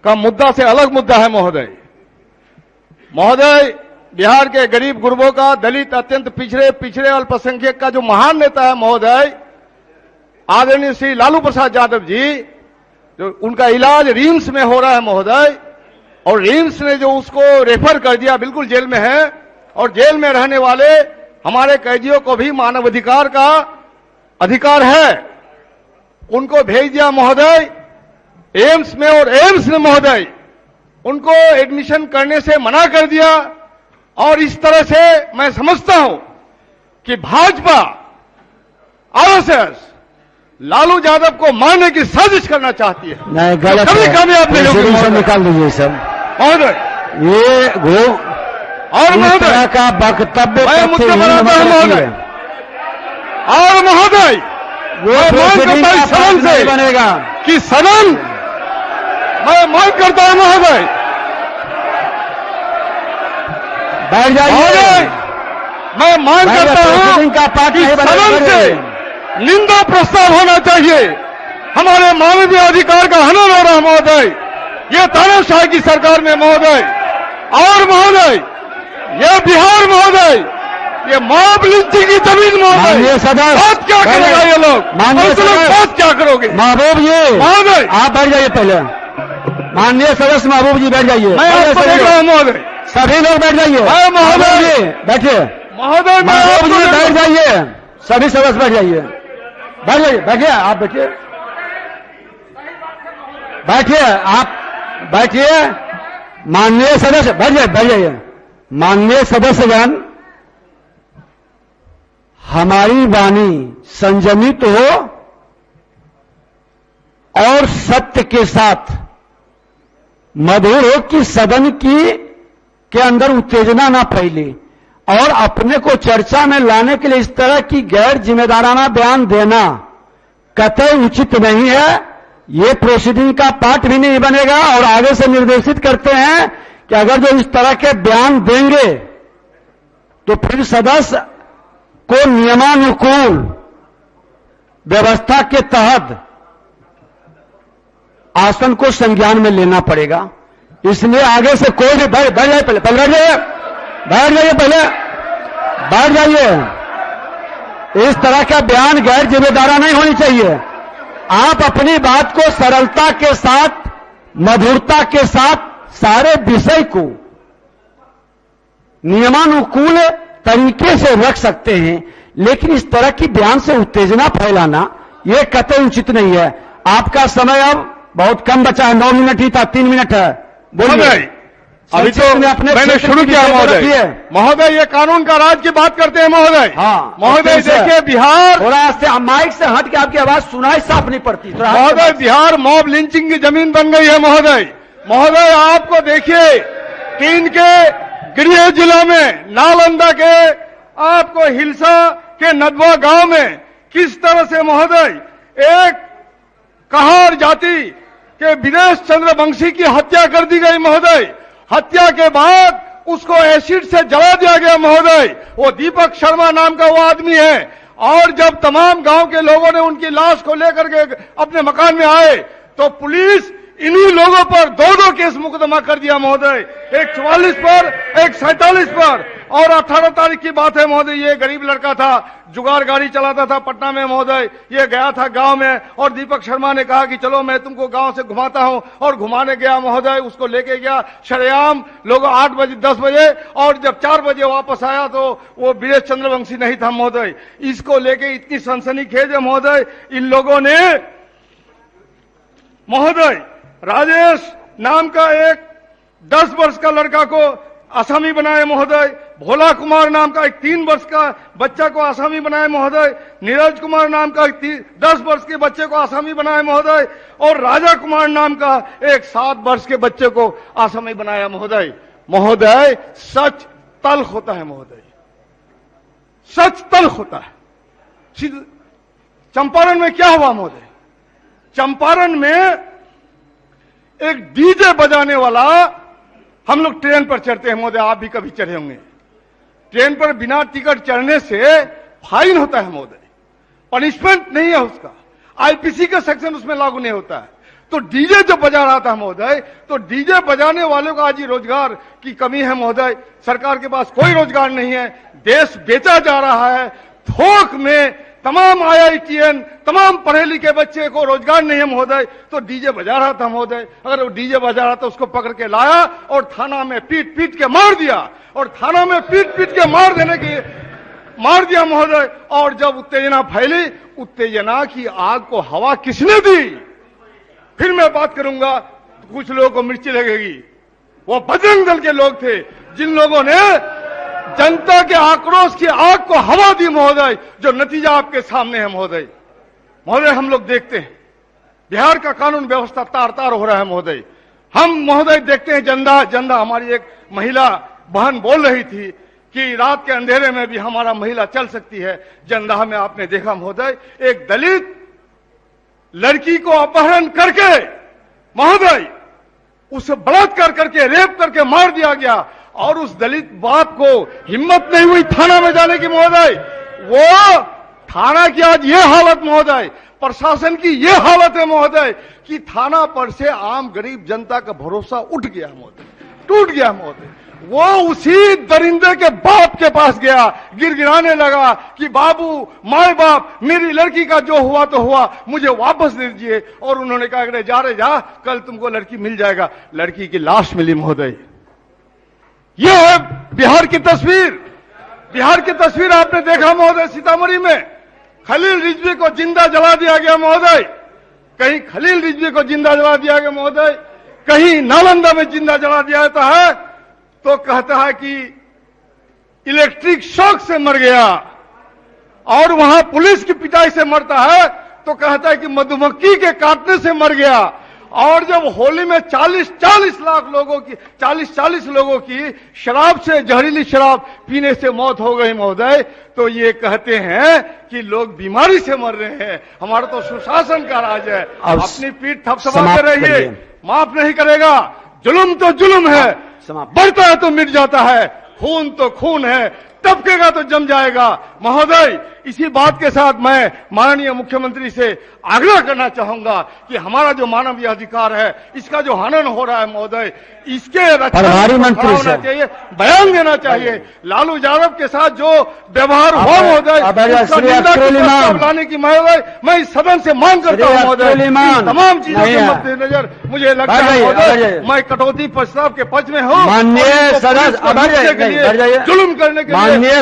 का मुद्दा से अलग मुद्दा है महोदय। महोदय, बिहार के गरीब गुरबों का, दलित, अत्यंत पिछड़े अल्पसंख्यक का जो महान नेता है महोदय, आदरणीय श्री लालू प्रसाद यादव जी, जो उनका इलाज रिम्स में हो रहा है महोदय, और रिम्स ने जो उसको रेफर कर दिया, बिल्कुल जेल में है, और जेल में रहने वाले हमारे कैदियों को भी मानवाधिकार का अधिकार है, उनको भेज दिया महोदय एम्स में, और एम्स ने महोदय उनको एडमिशन करने से मना कर दिया। और इस तरह से मैं समझता हूं कि भाजपा आरएसएस लालू यादव को मारने की साजिश करना चाहती है। नहीं, गलत कभी है। कामयाब नहीं होगी महोदय। निकाल दीजिए सब महोदय। ये और इस महोदय, तरह का वक्तव्य मैं मुद्दा बनाता हूं महोदय, और महोदय मैं मांग करता हूं सदन से बनेगा कि सदन, मैं मांग करता हूं महोदय, बैठ जाइए। महोदय मैं मांग करता हूं कि सदन से निंदा प्रस्ताव होना चाहिए। हमारे मानवीय अधिकार का हनन हो रहा है महोदय, ये तानाशाही की सरकार में महोदय। और महोदय ये बिहार महोदय, ये मॉब लिंचिंग की जमीन महोदय, बात क्या करेगा ये लोग, बात क्या करोगे महबूब जी? महोदय आप बैठ जाइए पहले। माननीय सदस्य महबूब जी बैठ जाइए। मैं आपको देख रहा हूं महोदय, सभी लोग बैठ जाइए। महोदय जी बैठिए। महोदय महबूब जी बैठ जाइए, सभी सदस्य बैठ जाइए। बैठ जाइए, बैठिए, आप बैठिए, बैठिए, आप बैठिए। माननीय सदस्य बैठ जाइए, बैठ जाइए। माननीय सदस्यगण, हमारी वाणी संयमित हो और सत्य के साथ मधुर हो, कि सदन के अंदर उत्तेजना ना फैले, और अपने को चर्चा में लाने के लिए इस तरह की गैर जिम्मेदाराना बयान देना कतई उचित नहीं है। ये प्रोसीडिंग का पार्ट भी नहीं बनेगा। और आगे से निर्देशित करते हैं कि अगर जो इस तरह के बयान देंगे तो फिर सदस्य को नियमानुकूल व्यवस्था के तहत आसन को संज्ञान में लेना पड़ेगा। इसलिए आगे से कोई भी बैठ जाइए, पहले बैठ जाइए, बैठ जाइए, पहले बैठ जाइए। इस तरह का बयान गैर जिम्मेदारा नहीं होनी चाहिए। आप अपनी बात को सरलता के साथ, मधुरता के साथ सारे विषय को नियमानुकूल तरीके से रख सकते हैं, लेकिन इस तरह की बयान से उत्तेजना फैलाना यह कतई उचित नहीं है। आपका समय अब बहुत कम बचा है, 9 मिनट ही था, 3 मिनट है। बोलिए। अभी तो मैंने शुरू किया महोदय, ये कानून का राज की बात करते हैं महोदय। हाँ महोदय देखिए, बिहार थोड़ा से माइक से हट के आपकी आवाज सुनाई साफ नहीं पड़ती महोदय। बिहार मॉब लिंचिंग की जमीन बन गई है महोदय। महोदय आपको देखिए, तीन के गृह जिला में, नालंदा के, आपको हिलसा के नदवा गांव में किस तरह से महोदय एक कहार जाति के विदेश चंद्रवंशी की हत्या कर दी गई महोदय। हत्या के बाद उसको एसिड से जला दिया गया महोदय। वो दीपक शर्मा नाम का वो आदमी है। और जब तमाम गांव के लोगों ने उनकी लाश को लेकर के अपने मकान में आए तो पुलिस इन्हीं लोगों पर 2-2 केस मुकदमा कर दिया महोदय, एक 44 पर, एक 47 पर। और 18 तारीख की बात है महोदय, ये गरीब लड़का था, जुगाड़ गाड़ी चलाता था पटना में महोदय। ये गया था गांव में और दीपक शर्मा ने कहा कि चलो मैं तुमको गांव से घुमाता हूं, और घुमाने गया महोदय। उसको लेके गया शरेआम, लोग 8 बजे 10 बजे, और जब 4 बजे वापस आया तो वो विदेश चंद्रवंशी नहीं था महोदय। इसको लेके इतनी सनसनीखेज है महोदय, इन लोगों ने महोदय राजेश नाम का एक 10 वर्ष का लड़का को आसामी बनाए महोदय। भोला कुमार नाम का एक 3 वर्ष का बच्चा को आसामी बनाए महोदय। नीरज कुमार नाम का 10 वर्ष के बच्चे को आसामी बनाए महोदय। और राजा कुमार नाम का एक 7 वर्ष के बच्चे को आसामी बनाया महोदय। महोदय सच तल्ख होता है महोदय, सच तल्ख होता है। चंपारण में क्या हुआ महोदय? चंपारण में एक डीजे बजाने वाला, हम लोग ट्रेन पर चढ़ते हैं महोदय, आप भी कभी चढ़े होंगे। ट्रेन पर बिना टिकट चढ़ने से फाइन होता है महोदय, पनिशमेंट नहीं है उसका, आईपीसी का सेक्शन उसमें लागू नहीं होता है। तो डीजे जब बजा रहा था महोदय, तो डीजे बजाने वालों का आज ही रोजगार की कमी है महोदय। सरकार के पास कोई रोजगार नहीं है, देश बेचा जा रहा है थोक में। तमाम IITN, तमाम पढ़े लिखे बच्चे को रोजगार नहीं है महोदय, तो डीजे बजा रहा था महोदय। अगर वो डीजे बजा रहा था उसको पकड़ के लाया और थाना में पीट पीट के मार दिया, और थाना में पीट पीट के मार दिया महोदय। और जब उत्तेजना फैली, उत्तेजना की आग को हवा किसने दी? फिर मैं बात करूंगा तो कुछ लोगों को मिर्ची लगेगी। वो बजरंग दल के लोग थे जिन लोगों ने जनता के आक्रोश की आग को हवा दी महोदय, जो नतीजा आपके सामने है महोदय। महोदय हम लोग देखते हैं बिहार का कानून व्यवस्था तार तार हो रहा है महोदय। हम महोदय देखते हैं जंदा हमारी एक महिला बहन बोल रही थी कि रात के अंधेरे में भी हमारा महिला चल सकती है। जंदा में आपने देखा महोदय, एक दलित लड़की को अपहरण करके महोदय उसे बलात्कार करके रेप करके मार दिया गया, और उस दलित बाप को हिम्मत नहीं हुई थाना में जाने की महोदय। वो थाना की आज ये हालत महोदय, प्रशासन की ये हालत है महोदय कि थाना पर से आम गरीब जनता का भरोसा उठ गया महोदय, टूट गया महोदय। वो उसी दरिंदे के बाप के पास गया, गिड़गिड़ाने लगा कि बाबू, माए बाप, मेरी लड़की का जो हुआ तो हुआ, मुझे वापस दे दीजिए। और उन्होंने कहा अरे जा रे जा, कल तुमको लड़की मिल जाएगा। लड़की की लाश मिली महोदय। यह है बिहार की तस्वीर। बिहार की तस्वीर आपने देखा महोदय, सीतामढ़ी में खलील रिजवी को जिंदा जला दिया गया महोदय। कहीं खलील रिजवी को जिंदा जला दिया गया महोदय, कहीं नालंदा में जिंदा जला दिया जाता है तो कहता है कि इलेक्ट्रिक शॉक से मर गया, और वहां पुलिस की पिटाई से मरता है तो कहता है कि मधुमक्खी के काटने से मर गया। और जब होली में 40 लाख लोगों की 40 लोगों की शराब से, जहरीली शराब पीने से मौत हो गई महोदय, तो ये कहते हैं कि लोग बीमारी से मर रहे हैं। हमारा तो सुशासन का राज है। अपनी पीठ थपथपाते रहिए, माफ नहीं करेगा। जुल्म तो जुल्म है, बढ़ता है तो मिट जाता है, खून तो खून है, टपकेगा तो जम जाएगा महोदय। इसी बात के साथ मैं माननीय मुख्यमंत्री से आग्रह करना चाहूंगा कि हमारा जो मानवीय अधिकार है, इसका जो हनन हो रहा है महोदय, इसके प्रभारी मंत्री होना चाहिए, बयान देना चाहिए। लालू यादव के साथ जो व्यवहार हुआ महोदय, लाने की मैं इस सदन से मांग करता हूं महोदय। तमाम चीजों के मद्देनजर मुझे लगता है महोदय, मैं कटौती प्रस्ताव के पक्ष में हूं। माननीय सदस्य, जुल्म करने के लिए